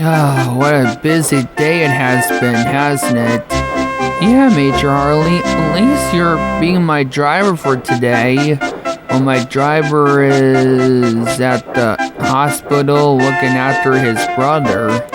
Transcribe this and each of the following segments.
Oh, what a busy day it has been, hasn't it? Yeah, Major Hartley, at least you're being my driver for today. Well, my driver is at the hospital looking after his brother.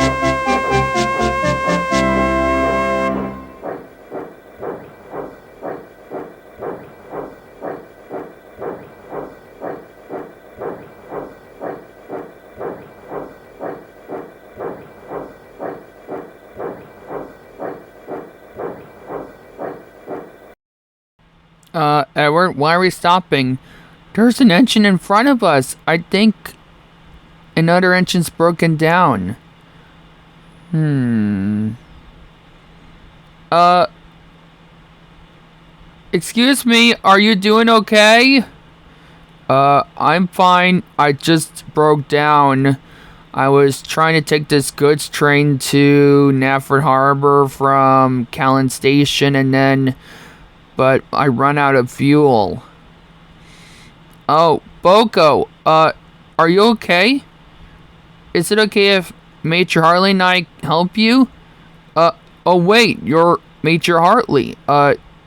Edward, why are we stopping? There's an engine in front of us. I think another engine's broken down. Excuse me, are you doing okay? I'm fine. I just broke down. I was trying to take this goods train to Nafford Harbor from Callan Station but I run out of fuel. Oh, Boco, are you okay? Is it okay if Major Hartley and I help you? Oh wait, you're Major Hartley.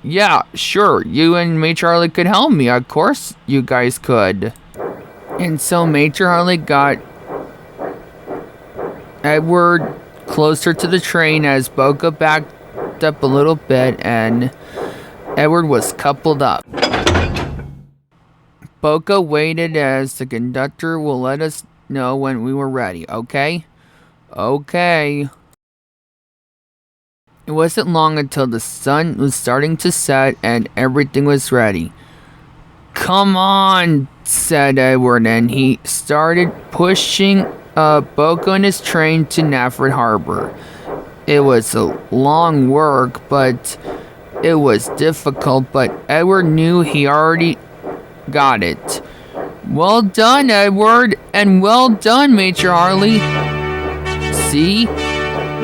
Yeah, sure, you and Major Hartley could help me. Of course you guys could. And so Major Hartley got Edward closer to the train as Boco backed up a little bit and Edward was coupled up. Boco waited as the conductor will let us know when we were ready, okay? Okay. It wasn't long until the sun was starting to set and everything was ready. Come on, said Edward, and he started pushing Boco and his train to Nafford Harbor. It was a long work, but it was difficult, but Edward knew he already got it. Well done, Edward, and well done, Major Hartley. See?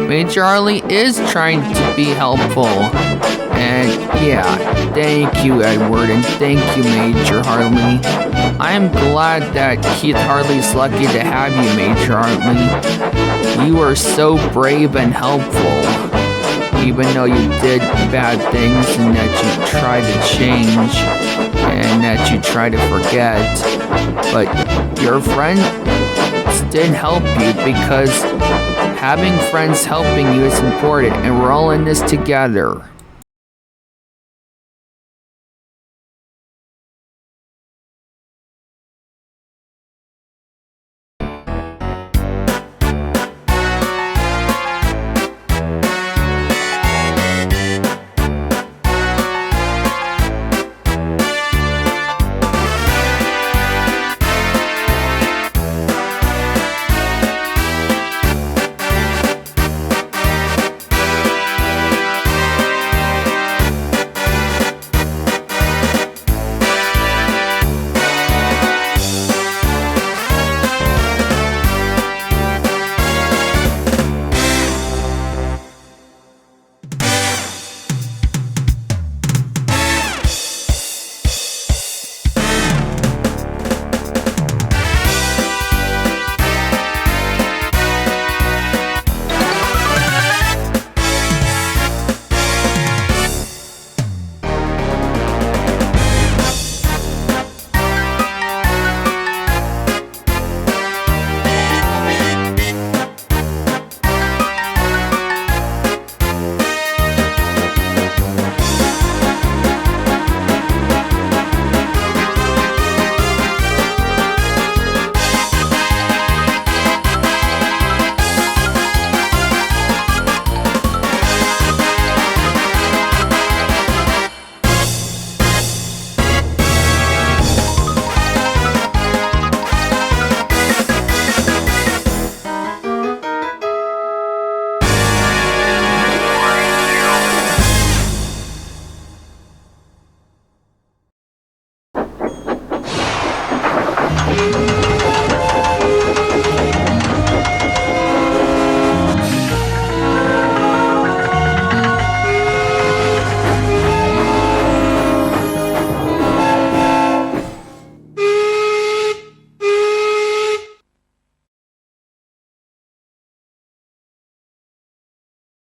Major Hartley is trying to be helpful. And yeah, thank you, Edward, and thank you, Major Hartley. I'm glad that Keith Hartley's lucky to have you, Major Hartley. You are so brave and helpful. Even though you did bad things and that you try to change and that you try to forget. But your friends did help you because having friends helping you is important and we're all in this together.